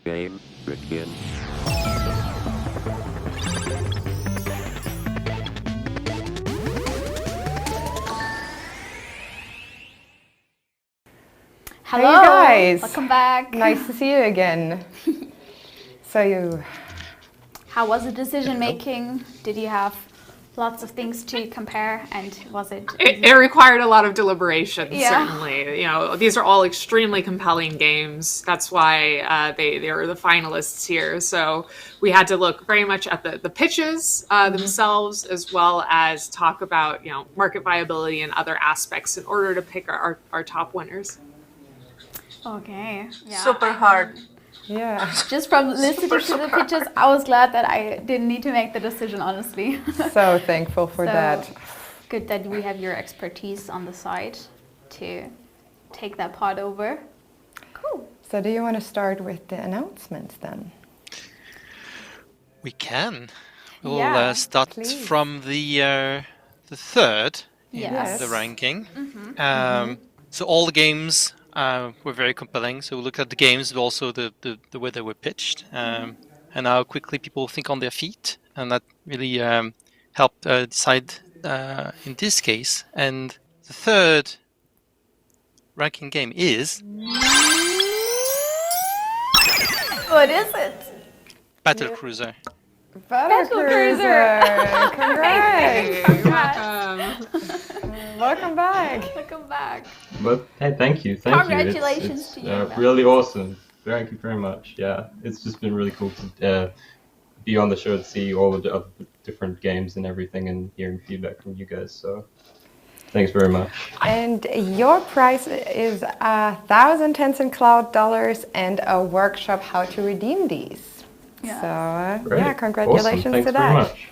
Game begin. Hello, hey guys. welcome back. Nice to see you again. How was the decision making? Did you have lots of things to compare, and was it? It required a lot of deliberation, Yeah. certainly. You know, these are all extremely compelling games. That's why they are the finalists here. So we had to look very much at the pitches themselves, as well as talk about, market viability and other aspects in order to pick our top winners. Okay. Yeah, Super hard. Yeah. Just from listening to the pitches, I was glad that I didn't need to make the decision, honestly. So thankful for that. Good that we have your expertise on the side to take that part over. Cool. So do you want to start with the announcements then? We can. We'll start please. from the third Yes. in the ranking. So all the games were very compelling. So we looked at the games, but also the way they were pitched, and how quickly people think on their feet, and that really helped decide in this case. And the third ranking game is What is it? Battlecruiser. Battlecruiser! Congrats! Welcome back! Welcome back. But hey, thank you. Congratulations It's to you. really awesome. Thank you very much. Yeah, it's just been really cool to be on the show, to see all of the other different games and everything, and hearing feedback from you guys. So thanks very much. And your prize is 1,000 Tencent Cloud dollars and a workshop how to redeem these. Yeah. So Great. yeah, congratulations Awesome. to Thanks very that. much.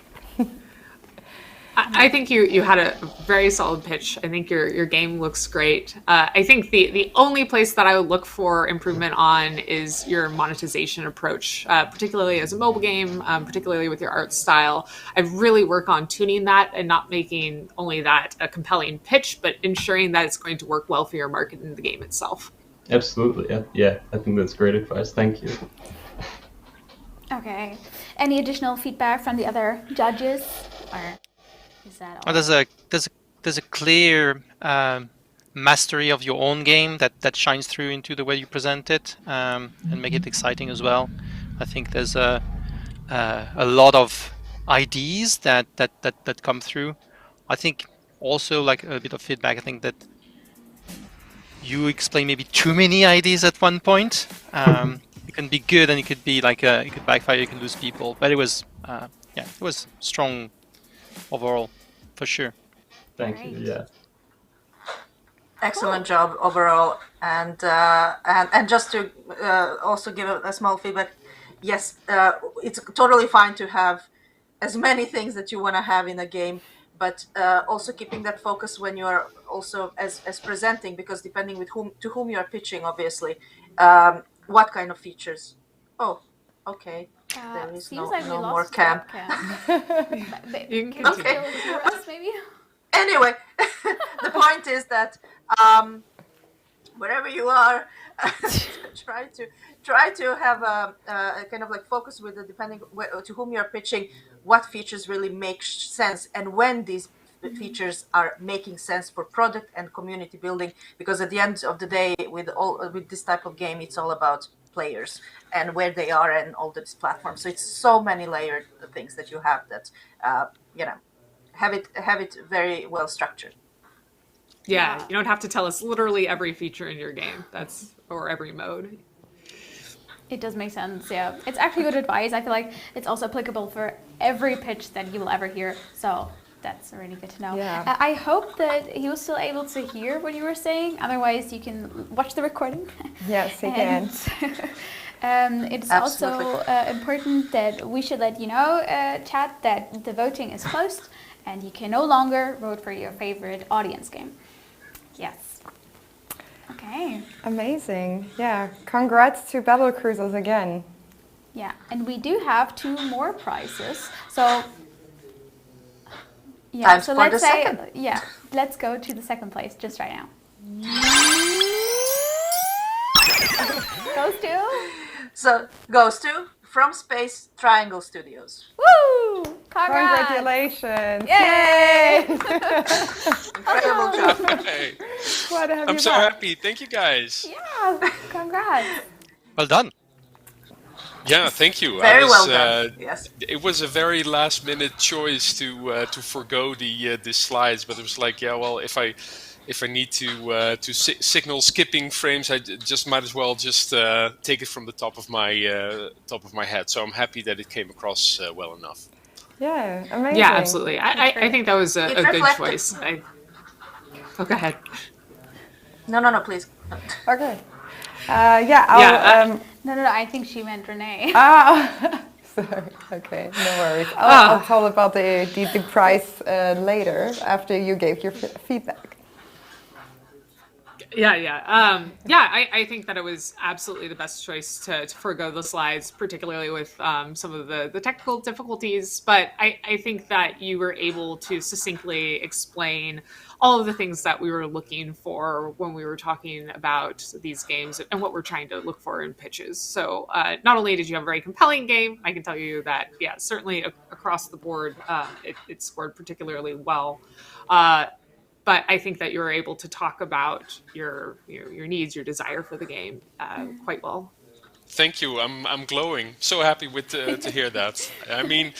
I think you had a very solid pitch. I think your game looks great. I think the only place that I would look for improvement on is your monetization approach, particularly as a mobile game, particularly with your art style. I'd really work on tuning that and not making only that a compelling pitch, but ensuring that it's going to work well for your market and the game itself. Absolutely. Yeah. I think that's great advice. Thank you. Okay. Any additional feedback from the other judges, or is that all? There's a clear mastery of your own game that shines through into the way you present it, and make it exciting as well. I think there's a lot of ideas that come through. I think also, like, a bit of feedback. I think that you explain maybe too many ideas at one point. It can be good, and it could be like it could backfire. You can lose people, but it was it was strong overall, for sure. Thank Great. you. Yeah. Excellent job overall, and just to also give a small feedback. Yes, it's totally fine to have as many things that you want to have in a game, but also keeping that focus when you are also as presenting, because depending with whom you are pitching, obviously, what kind of features. Oh, okay. There is Seems like we no lost more cam. Can you Okay. still hear us, maybe? Anyway, the point is that wherever you are, try to have a kind of like focus with the depending to whom you're pitching, what features really make sense, and when these features are making sense for product and community building. Because at the end of the day, with this type of game, it's all about players and where they are and all these platforms. So it's so many layered things that you have that have it very well structured. Yeah, Yeah. you don't have to tell us literally every feature in your game. Or every mode. It does make sense, yeah. It's actually good advice. I feel like it's also applicable for every pitch that you will ever hear. So that's really good to know. Yeah. I hope that he was still able to hear what you were saying. Otherwise, you can watch the recording. Yes, he can. It's also important that we should let you know, chat, that the voting is closed and you can no longer vote for your favorite audience game. Yes. Okay. Amazing. Yeah. Congrats to Battlecruisers again. Yeah, and we do have 2 more prizes. So yeah, Time so for let's the say second. let's go to the second place just right now. Goes to So goes to From Space Triangle Studios. Woo! Congrats! Congratulations! Yay! Incredible job. Hey, What have I'm you so got? happy. Thank you guys. Yeah, congrats. Well done. Yeah, thank you. Very well done. Yes. It was a very last minute choice to forgo the slides, but it was like, yeah, well, if I need to signal skipping frames, I just might as well just take it from the top of my head. So I'm happy that it came across well enough. Yeah, amazing. Yeah, absolutely. I think that was a It good reflected- choice. Oh, go ahead. No, please. Okay. Yeah, I'll, No, I think she meant Renee. sorry. Okay, no worries. I'll tell about the price later after you gave your feedback. I think that it was absolutely the best choice to forego the slides, particularly with some of the technical difficulties. But I think that you were able to succinctly explain all of the things that we were looking for when we were talking about these games and what we're trying to look for in pitches. So not only did you have a very compelling game, I can tell you that, yeah, certainly across the board, it scored particularly well. But I think that you were able to talk about your needs, your desire for the game quite well. Thank you. I'm glowing. So happy to hear that. I mean,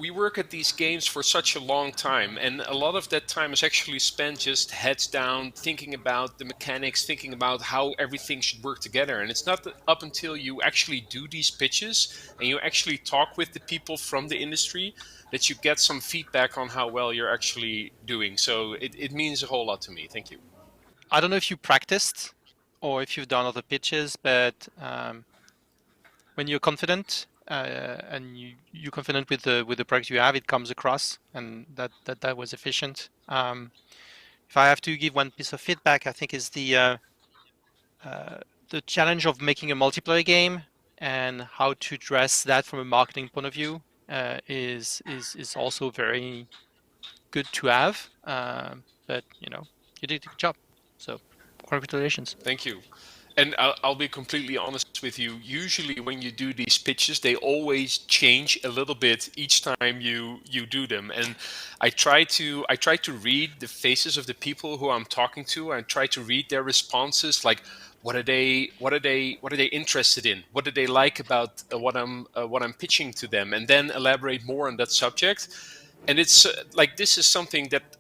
we work at these games for such a long time, and a lot of that time is actually spent just heads down, thinking about the mechanics, thinking about how everything should work together. And it's not up until you actually do these pitches and you actually talk with the people from the industry that you get some feedback on how well you're actually doing. So it means a whole lot to me. Thank you. I don't know if you practiced or if you've done other pitches, but when you're confident and you're confident with the product you have, it comes across, and that was efficient. If I have to give one piece of feedback, I think is the challenge of making a multiplayer game and how to address that from a marketing point of view is also very good to have. But you did a good job, so congratulations. Thank you. And I'll be completely honest with you. Usually when you do these pitches, they always change a little bit each time you do them. And I try to read the faces of the people who I'm talking to. I try to read their responses, like what are they interested in? What do they like about what I'm pitching to them? And then elaborate more on that subject. And it's like this is something that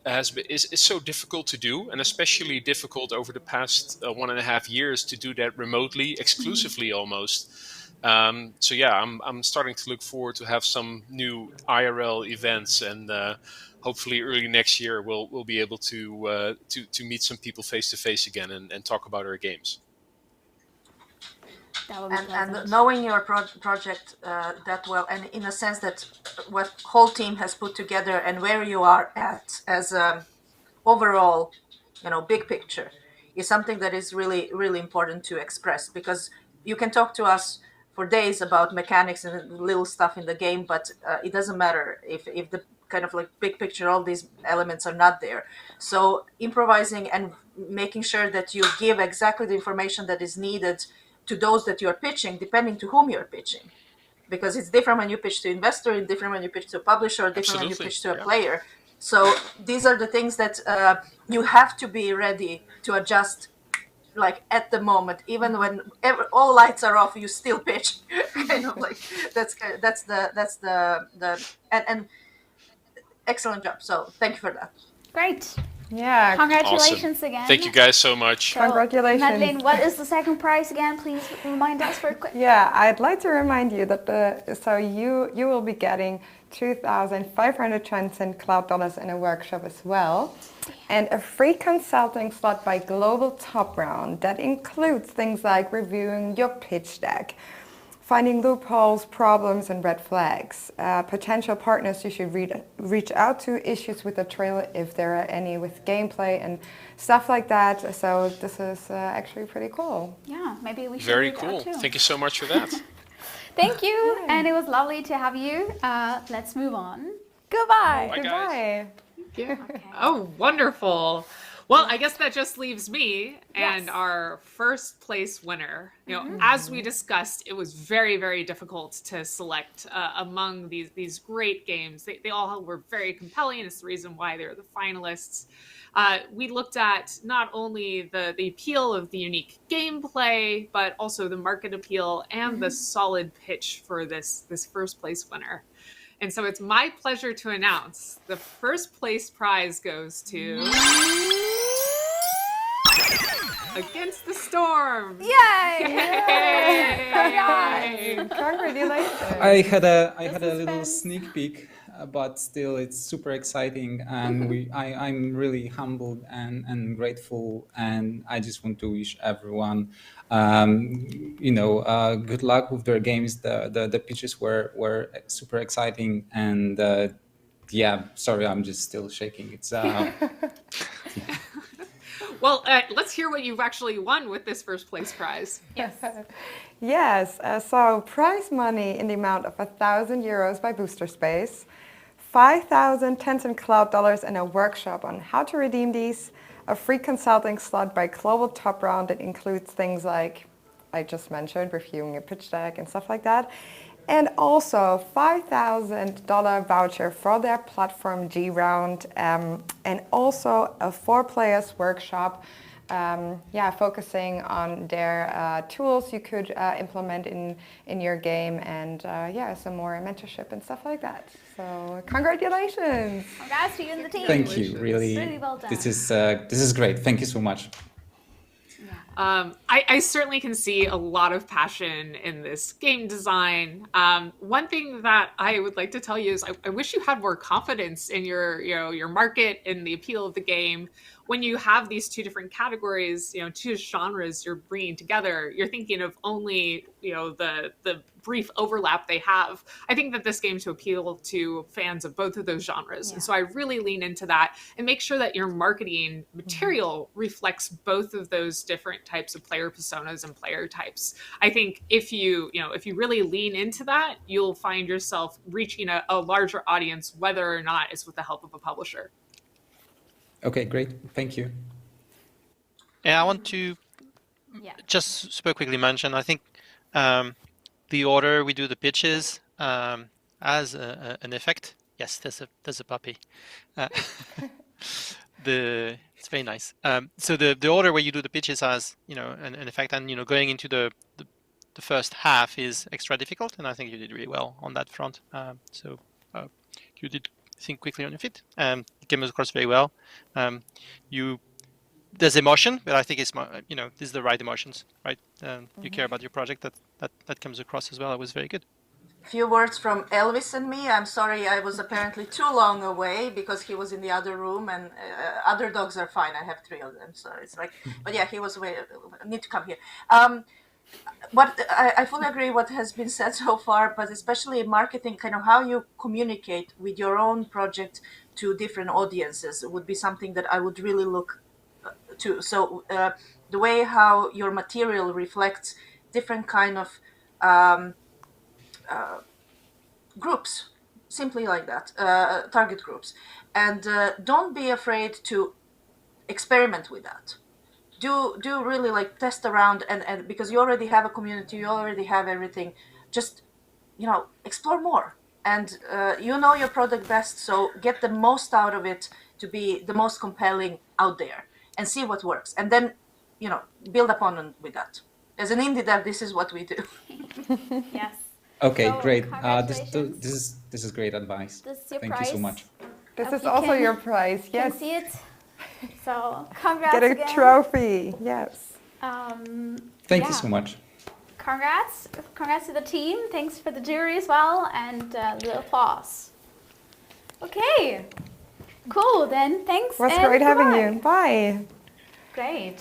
is so difficult to do, and especially difficult over the past 1.5 years to do that remotely, exclusively almost. So yeah, I'm starting to look forward to have some new IRL events, and hopefully early next year we'll be able to meet some people face to face again and talk about our games. And knowing your project that well, and in a sense that what whole team has put together and where you are at as a overall, big picture, is something that is really, really important to express, because you can talk to us for days about mechanics and little stuff in the game, but it doesn't matter if the kind of like big picture, all these elements are not there. So improvising and making sure that you give exactly the information that is needed to those that you're pitching, depending to whom you're pitching, because it's different when you pitch to investor, it's different when you pitch to a publisher, different when you pitch to a player. So these are the things that you have to be ready to adjust, like at the moment, even when all lights are off, you still pitch. Kind of like that's the and excellent job. So thank you for that. Great. Yeah. Congratulations Awesome. again. Thank you guys so much. So, Congratulations. Madeleine, what is the second prize again? Please remind us for a quick. Yeah, I'd like to remind you that so you will be getting 2,500 Transcend Cloud dollars in a workshop as well, and a free consulting slot by Global Top Round that includes things like reviewing your pitch deck, finding loopholes, problems, and red flags. Potential partners you should reach out to, issues with the trailer if there are any with gameplay and stuff like that. So this is actually pretty cool. Yeah, maybe we should. Very read cool. out too. Thank you so much for that. Thank you, and it was lovely to have you. Let's move on. Goodbye. Bye, guys. Goodbye. Yeah. Oh, wonderful. Well, I guess that just leaves me and our first place winner. You know, as we discussed, it was very, very difficult to select among these great games. They all were very compelling. It's the reason why they're the finalists. We looked at not only the appeal of the unique gameplay, but also the market appeal and the solid pitch for this first place winner. And so it's my pleasure to announce the first place prize goes to Against the Storm. Yay! Yay! Congratulations. I had a little sneak peek, but still it's super exciting, and I'm really humbled and grateful, and I just want to wish everyone good luck with their games. The pitches were super exciting, and sorry, I'm just still shaking. It's Well, let's hear what you've actually won with this first place prize. Yes, so prize money in the amount of €1,000 by Booster Space, 5,000 Tencent Cloud dollars, and a workshop on how to redeem these, a free consulting slot by Global Top Round that includes things like I just mentioned, reviewing a pitch deck and stuff like that, and also $5,000 voucher for their platform G Round, and also a 4-players workshop, focusing on their tools you could implement in your game, and some more mentorship and stuff like that. So congratulations! Congrats to you and the team. Thank you. Really well done. This is great. Thank you so much. I certainly can see a lot of passion in this game design. One thing that I would like to tell you is I wish you had more confidence in your market and the appeal of the game. When you have these two different categories, two genres you're bringing together, you're thinking of only, the brief overlap they have. I think that this game to appeal to fans of both of those genres. And so I really lean into that and make sure that your marketing material reflects both of those different types of player personas and player types. I think if you really lean into that, you'll find yourself reaching a larger audience, whether or not it's with the help of a publisher. Okay, great. Thank you. Yeah, I want to just super quickly mention, I think the order we do the pitches has an effect. Yes, there's a puppy. It's very nice. So the order where you do the pitches has an effect, and going into the first half is extra difficult, and I think you did really well on that front. So you did think quickly on your feet. It came across very well. There's emotion, but I think it's this is the right emotions, right? You care about your project. That comes across as well. It was very good. Few words from Elvis and me. I'm sorry I was apparently too long away because he was in the other room, and other dogs are fine. I have 3 of them, so it's like, but yeah, he was away. Need to come here. But I fully agree what has been said so far, but especially in marketing, kind of how you communicate with your own project to different audiences would be something that I would really look to. So the way how your material reflects different kind of groups, simply like that, target groups. And don't be afraid to experiment with that. Do really test around, and because you already have a community, you already have everything, just explore more, and your product best, so get the most out of it to be the most compelling out there, and see what works, and then build upon with that. As an indie dev, this is what we do. Yes. Okay, So, great. congratulations. This is great advice. This is your Thank prize. you so much. This Hope is you also can- your prize. You Yes. can see it. So congrats Get a again. trophy. Yes. Thank you so much. Congrats to the team. Thanks for the jury as well, and the applause. Okay, cool. Then thanks. It was and great having goodbye. you. Bye. Great.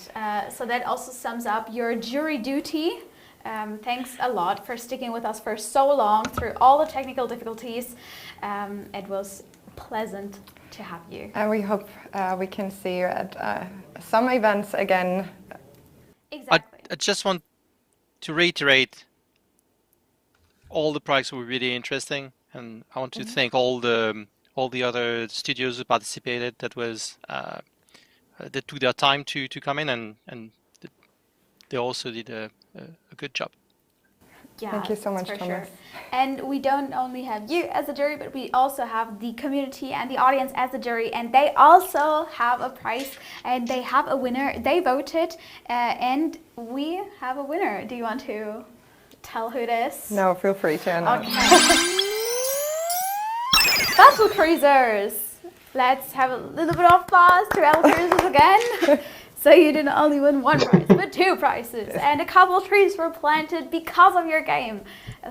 So that also sums up your jury duty. Thanks a lot for sticking with us for so long through all the technical difficulties. It was pleasant to have you. And we hope we can see you at some events again. Exactly. I just want to reiterate, all the projects were really interesting, and I want to thank all the other studios who participated. That was they took their time to come in, and they also did a good job. Yeah, Thank you so much, for Thomas. sure. And we don't only have you as a jury, but we also have the community and the audience as a jury, and they also have a prize, and they have a winner. They voted, and we have a winner. Do you want to tell who it is? No, feel free to. Okay. Battlecruisers! Let's have a little bit of applause to Battlecruisers again. So you didn't only win one prize, but two prizes, and a couple of trees were planted because of your game.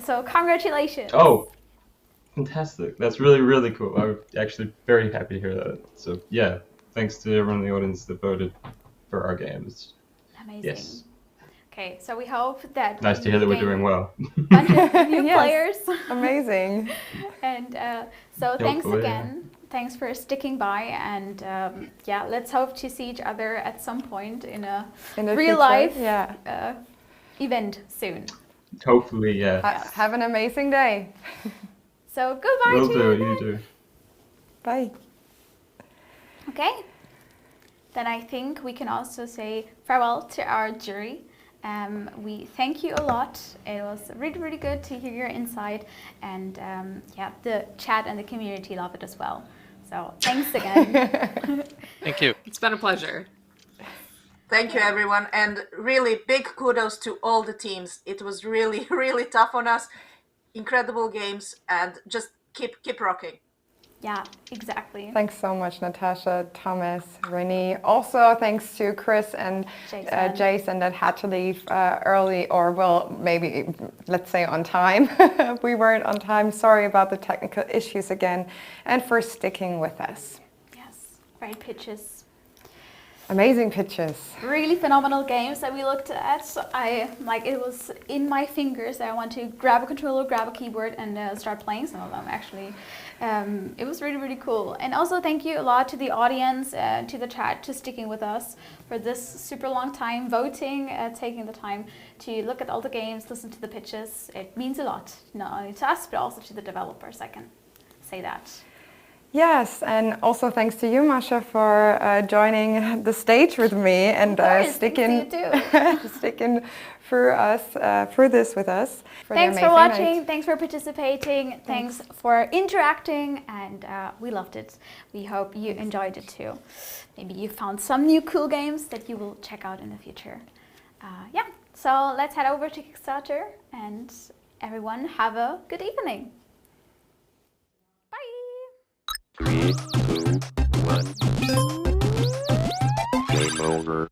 So congratulations. Oh, fantastic. That's really, really cool. I'm actually very happy to hear that. So yeah, thanks to everyone in the audience that voted for our games. Amazing. Yes. Okay, so we hope that... Nice to hear that we're doing well. Bunch of new Yes. players. Amazing. And so thanks Hopefully, again. Thanks for sticking by, and yeah, let's hope to see each other at some point in a In the real future, life yeah. event soon. Hopefully, yeah. Have an amazing day. So goodbye Will to do, you. you do. Bye. Okay, then I think we can also say farewell to our jury. We thank you a lot. It was really, really good to hear your insight, and yeah, the chat and the community love it as well. So thanks again. Thank you. It's been a pleasure. Thank you, everyone, and really big kudos to all the teams. It was really, really tough on us. Incredible games, and just keep rocking. Yeah, exactly. Thanks so much, Natasha, Thomas, Renee. Also, thanks to Chris and Jason that had to leave early, or well, maybe, let's say on time. We weren't on time. Sorry about the technical issues again, and for sticking with us. Yes, great pitches. Amazing pitches. Really phenomenal games that we looked at. So it was in my fingers. I want to grab a controller, grab a keyboard, and start playing some of them. Actually, it was really, really cool. And also thank you a lot to the audience, to the chat, to sticking with us for this super long time, voting, taking the time to look at all the games, listen to the pitches. It means a lot, not only to us but also to the developers. I can say that. Yes, and also thanks to you, Masha, for joining the stage with me and sticking through this with us. Thanks for watching, thanks for participating, thanks for interacting, and we loved it. We hope you enjoyed it too. Maybe you found some new cool games that you will check out in the future. Yeah, so let's head over to Kickstarter, and everyone have a good evening. 3, 2, 1. Game over.